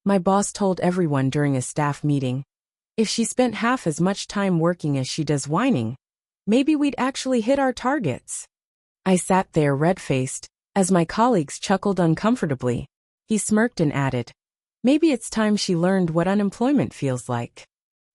My boss told everyone during a staff meeting. If she spent half as much time working as she does whining, maybe we'd actually hit our targets. I sat there red-faced, as my colleagues chuckled uncomfortably. He smirked and added, maybe it's time she learned what unemployment feels like.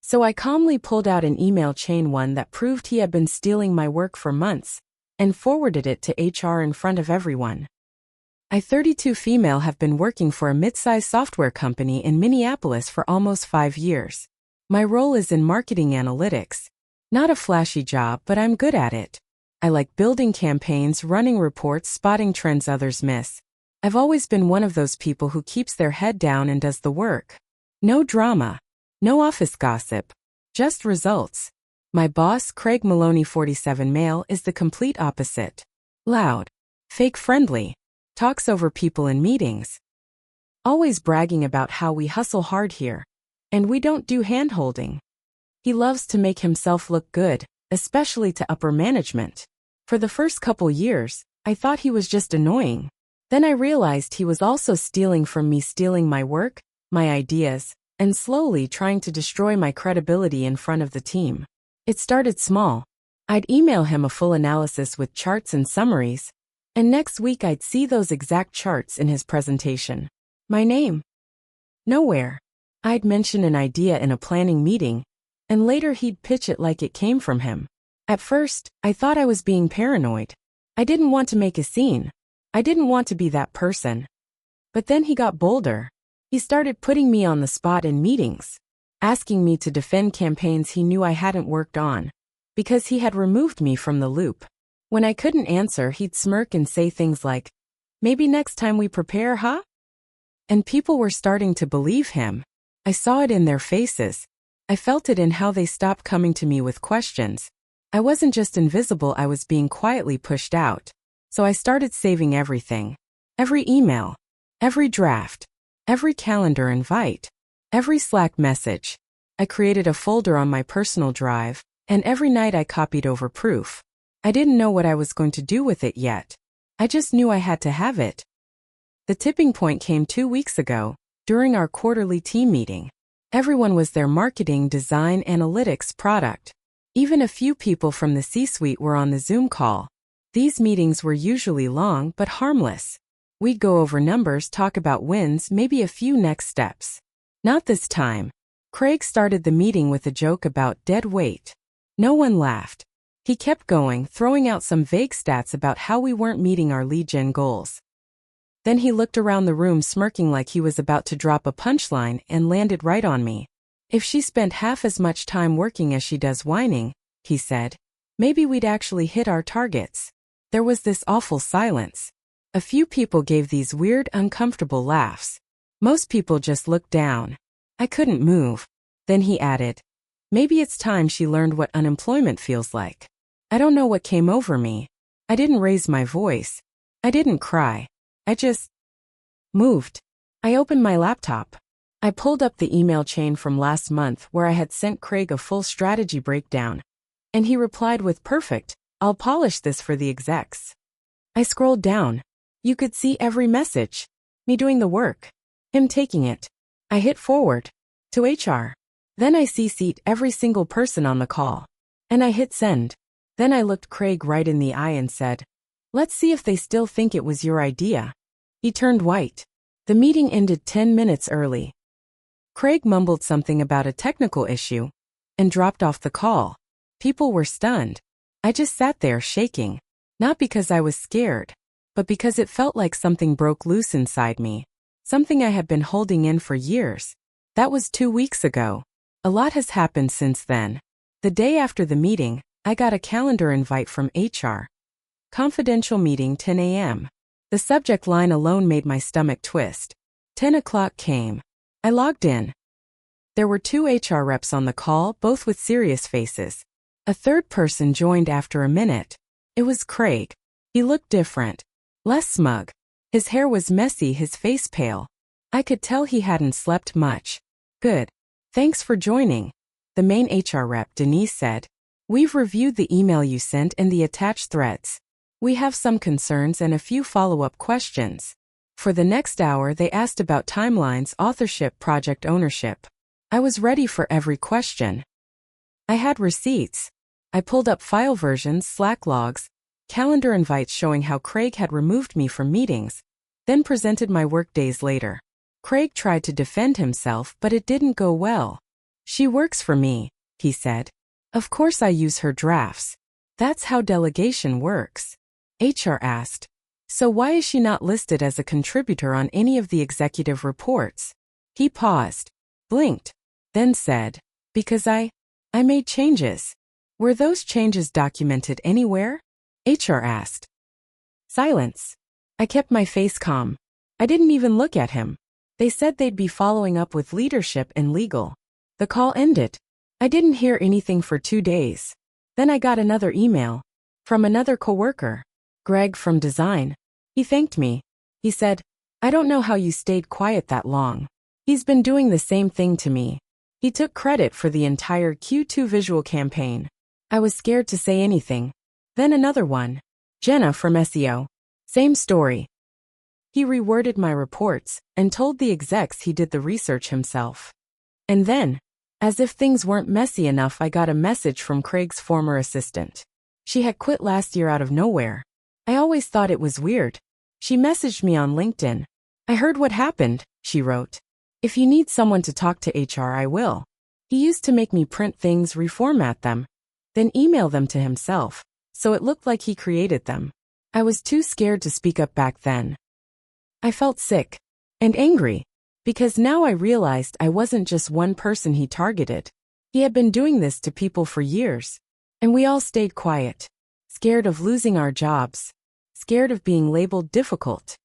So I calmly pulled out an email chain, one that proved he had been stealing my work for months, and forwarded it to HR in front of everyone. I, 32 female, have been working for a mid-sized software company in Minneapolis for almost 5 years. My role is in marketing analytics. Not a flashy job, but I'm good at it. I like building campaigns, running reports, spotting trends others miss. I've always been one of those people who keeps their head down and does the work. No drama. No office gossip. Just results. My boss, Craig Maloney, 47 male, is the complete opposite. Loud. Fake friendly. Talks over people in meetings. Always bragging about how we hustle hard here. And we don't do hand-holding. He loves to make himself look good, especially to upper management. For the first couple years, I thought he was just annoying. Then I realized he was also stealing from me, stealing my work, my ideas, and slowly trying to destroy my credibility in front of the team. It started small. I'd email him a full analysis with charts and summaries, and next week I'd see those exact charts in his presentation. My name? Nowhere. I'd mention an idea in a planning meeting, and later he'd pitch it like it came from him. At first, I thought I was being paranoid. I didn't want to make a scene. I didn't want to be that person. But then he got bolder. He started putting me on the spot in meetings, asking me to defend campaigns he knew I hadn't worked on, because he had removed me from the loop. When I couldn't answer, he'd smirk and say things like, maybe next time we prepare, huh? And people were starting to believe him. I saw it in their faces. I felt it in how they stopped coming to me with questions. I wasn't just invisible, I was being quietly pushed out. So I started saving everything. Every email. Every draft. Every calendar invite. Every Slack message. I created a folder on my personal drive, and every night I copied over proof. I didn't know what I was going to do with it yet. I just knew I had to have it. The tipping point came 2 weeks ago, during our quarterly team meeting. Everyone was there: marketing, design, analytics, product. Even a few people from the C-suite were on the Zoom call. These meetings were usually long but harmless. We'd go over numbers, talk about wins, maybe a few next steps. Not this time. Craig started the meeting with a joke about dead weight. No one laughed. He kept going, throwing out some vague stats about how we weren't meeting our lead gen goals. Then he looked around the room, smirking like he was about to drop a punchline, and landed right on me. If she spent half as much time working as she does whining, he said, maybe we'd actually hit our targets. There was this awful silence. A few people gave these weird, uncomfortable laughs. Most people just looked down. I couldn't move. Then he added, maybe it's time she learned what unemployment feels like. I don't know what came over me. I didn't raise my voice. I didn't cry. I just moved. I opened my laptop. I pulled up the email chain from last month where I had sent Craig a full strategy breakdown. And he replied with, perfect, I'll polish this for the execs. I scrolled down. You could see every message. Me doing the work. Him taking it. I hit forward. To HR. Then I CC'd every single person on the call. And I hit send. Then I looked Craig right in the eye and said, let's see if they still think it was your idea. He turned white. The meeting ended 10 minutes early. Craig mumbled something about a technical issue and dropped off the call. People were stunned. I just sat there shaking. Not because I was scared, but because it felt like something broke loose inside me. Something I had been holding in for years. That was 2 weeks ago. A lot has happened since then. The day after the meeting, I got a calendar invite from HR. Confidential meeting, 10 a.m. The subject line alone made my stomach twist. 10 o'clock came. I logged in. There were 2 HR reps on the call, both with serious faces. A third person joined after a minute. It was Craig. He looked different. Less smug. His hair was messy, his face pale. I could tell he hadn't slept much. Good. Thanks for joining. The main HR rep, Denise, said. We've reviewed the email you sent and the attached threads. We have some concerns and a few follow-up questions. For the next hour, they asked about timelines, authorship, project ownership. I was ready for every question. I had receipts. I pulled up file versions, Slack logs, calendar invites showing how Craig had removed me from meetings, then presented my work days later. Craig tried to defend himself, but it didn't go well. She works for me, he said. Of course I use her drafts. That's how delegation works. HR asked. So why is she not listed as a contributor on any of the executive reports? He paused, blinked, then said, because I made changes. Were those changes documented anywhere? HR asked. Silence. I kept my face calm. I didn't even look at him. They said they'd be following up with leadership and legal. The call ended. I didn't hear anything for 2 days. Then I got another email. From another coworker. Greg from design. He thanked me. He said, I don't know how you stayed quiet that long. He's been doing the same thing to me. He took credit for the entire Q2 visual campaign. I was scared to say anything. Then another one. Jenna from SEO. Same story. He reworded my reports and told the execs he did the research himself. And then, as if things weren't messy enough, I got a message from Craig's former assistant. She had quit last year out of nowhere. I always thought it was weird. She messaged me on LinkedIn. I heard what happened, she wrote. If you need someone to talk to HR, I will. He used to make me print things, reformat them, then email them to himself, so it looked like he created them. I was too scared to speak up back then. I felt sick and angry, because now I realized I wasn't just one person he targeted. He had been doing this to people for years, and we all stayed quiet, scared of losing our jobs, scared of being labeled difficult.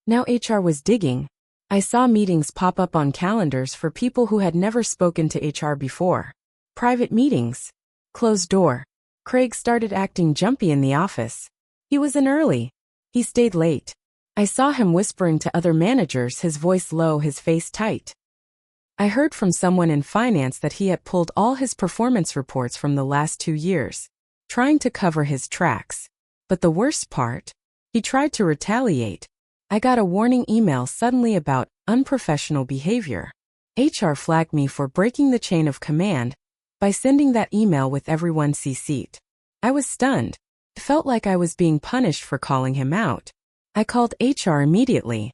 Now HR was digging. I saw meetings pop up on calendars for people who had never spoken to HR before. Private meetings. Closed door. Craig started acting jumpy in the office. He was in early. He stayed late. I saw him whispering to other managers, his voice low, his face tight. I heard from someone in finance that he had pulled all his performance reports from the last 2 years, trying to cover his tracks. But the worst part? He tried to retaliate. I got a warning email suddenly about unprofessional behavior. HR flagged me for breaking the chain of command by sending that email with everyone CC'd. I was stunned. It felt like I was being punished for calling him out. I called HR immediately.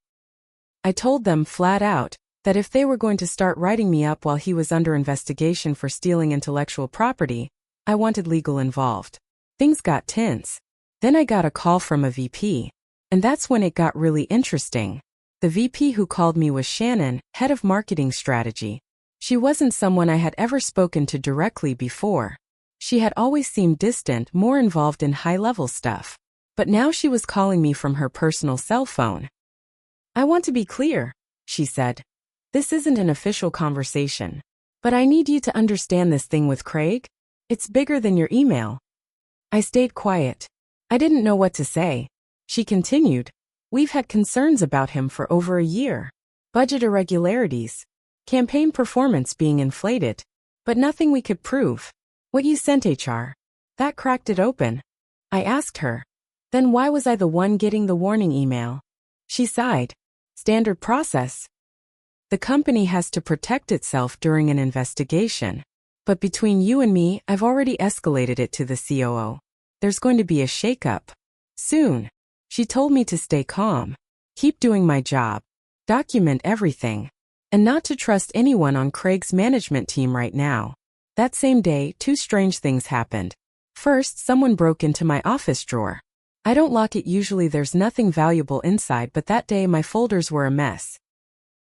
I told them flat out that if they were going to start writing me up while he was under investigation for stealing intellectual property, I wanted legal involved. Things got tense. Then I got a call from a VP. And that's when it got really interesting. The VP who called me was Shannon, head of marketing strategy. She wasn't someone I had ever spoken to directly before. She had always seemed distant, more involved in high-level stuff. But now she was calling me from her personal cell phone. I want to be clear, she said. This isn't an official conversation. But I need you to understand this thing with Craig. It's bigger than your email. I stayed quiet. I didn't know what to say. She continued. We've had concerns about him for over a year. Budget irregularities. Campaign performance being inflated. But nothing we could prove. What you sent HR. That cracked it open. I asked her. Then why was I the one getting the warning email? She sighed. Standard process. The company has to protect itself during an investigation. But between you and me, I've already escalated it to the COO. There's going to be a shakeup. Soon. She told me to stay calm. Keep doing my job. Document everything. And not to trust anyone on Craig's management team right now. That same day, 2 strange things happened. First, someone broke into my office drawer. I don't lock it usually, there's nothing valuable inside, but that day my folders were a mess.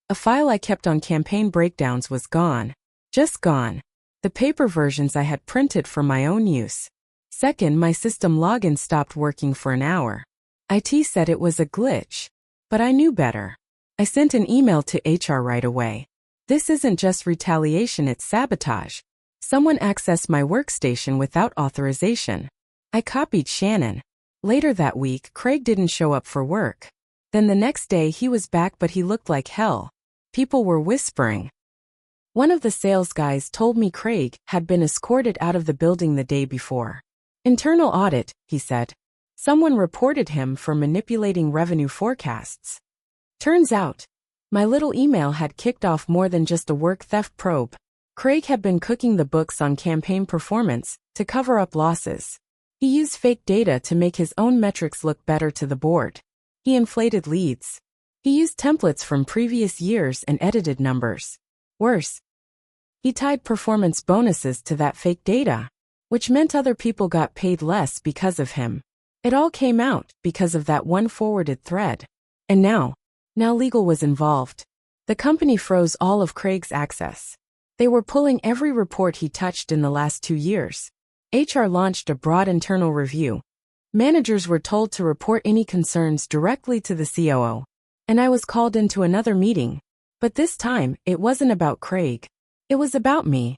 A file I kept on campaign breakdowns was gone. Just gone. The paper versions I had printed for my own use. Second, my system login stopped working for an hour. IT said it was a glitch. But I knew better. I sent an email to HR right away. This isn't just retaliation, it's sabotage. Someone accessed my workstation without authorization. I copied Shannon. Later that week, Craig didn't show up for work. Then the next day he was back, but he looked like hell. People were whispering. One of the sales guys told me Craig had been escorted out of the building the day before. Internal audit, he said. Someone reported him for manipulating revenue forecasts. Turns out, my little email had kicked off more than just a work theft probe. Craig had been cooking the books on campaign performance to cover up losses. He used fake data to make his own metrics look better to the board. He inflated leads. He used templates from previous years and edited numbers. Worse, he tied performance bonuses to that fake data, which meant other people got paid less because of him. It all came out because of that one forwarded thread. And now legal was involved. The company froze all of Craig's access. They were pulling every report he touched in the last 2 years. HR launched a broad internal review. Managers were told to report any concerns directly to the COO. And I was called into another meeting. But this time, it wasn't about Craig. It was about me.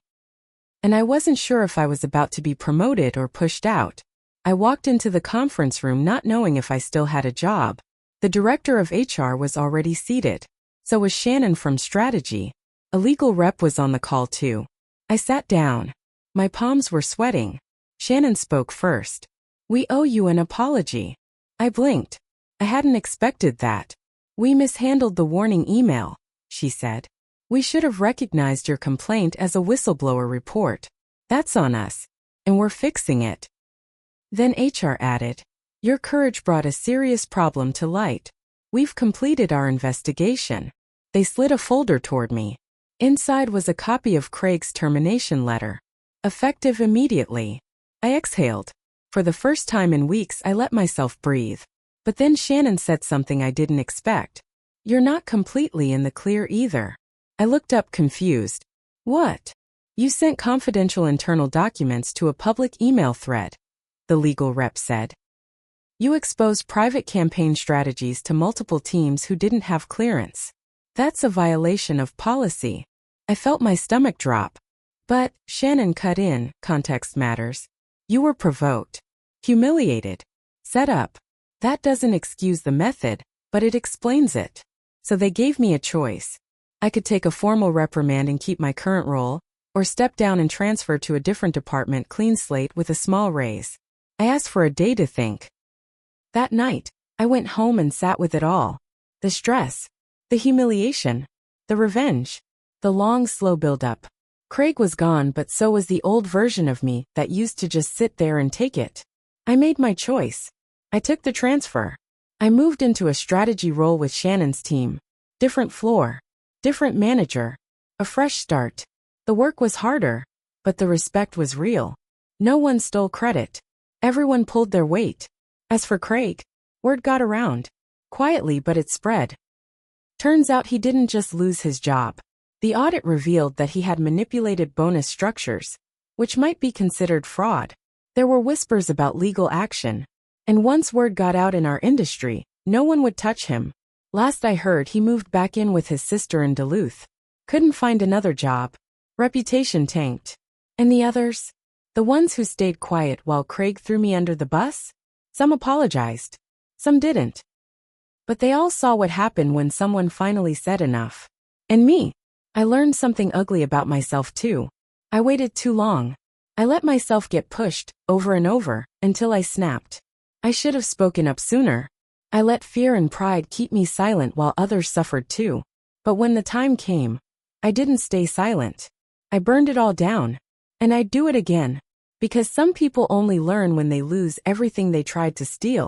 And I wasn't sure if I was about to be promoted or pushed out. I walked into the conference room not knowing if I still had a job. The director of HR was already seated. So was Shannon from strategy. A legal rep was on the call too. I sat down. My palms were sweating. Shannon spoke first. "We owe you an apology." I blinked. I hadn't expected that. "We mishandled the warning email," she said. "We should have recognized your complaint as a whistleblower report. That's on us. And we're fixing it." Then HR added, "Your courage brought a serious problem to light. We've completed our investigation." They slid a folder toward me. Inside was a copy of Craig's termination letter. Effective immediately. I exhaled. For the first time in weeks, I let myself breathe. But then Shannon said something I didn't expect. "You're not completely in the clear either." I looked up confused. "What?" "You sent confidential internal documents to a public email thread," the legal rep said. "You exposed private campaign strategies to multiple teams who didn't have clearance. That's a violation of policy." I felt my stomach drop. "But," Shannon cut in, "context matters. You were provoked, humiliated, set up. That doesn't excuse the method, but it explains it." So they gave me a choice. I could take a formal reprimand and keep my current role, or step down and transfer to a different department clean slate with a small raise. I asked for a day to think. That night, I went home and sat with it all. The stress, the humiliation, the revenge, the long, slow build-up. Craig was gone, but so was the old version of me that used to just sit there and take it. I made my choice. I took the transfer. I moved into a strategy role with Shannon's team. Different floor, different manager, a fresh start. The work was harder, but the respect was real. No one stole credit. Everyone pulled their weight. As for Craig, word got around. Quietly, but it spread. Turns out he didn't just lose his job. The audit revealed that he had manipulated bonus structures, which might be considered fraud. There were whispers about legal action. And once word got out in our industry, no one would touch him. Last I heard, he moved back in with his sister in Duluth. Couldn't find another job. Reputation tanked. And the others? The ones who stayed quiet while Craig threw me under the bus? Some apologized. Some didn't. But they all saw what happened when someone finally said enough. And me. I learned something ugly about myself too. I waited too long. I let myself get pushed, over and over, until I snapped. I should have spoken up sooner. I let fear and pride keep me silent while others suffered too. But when the time came, I didn't stay silent. I burned it all down. And I'd do it again. Because some people only learn when they lose everything they tried to steal.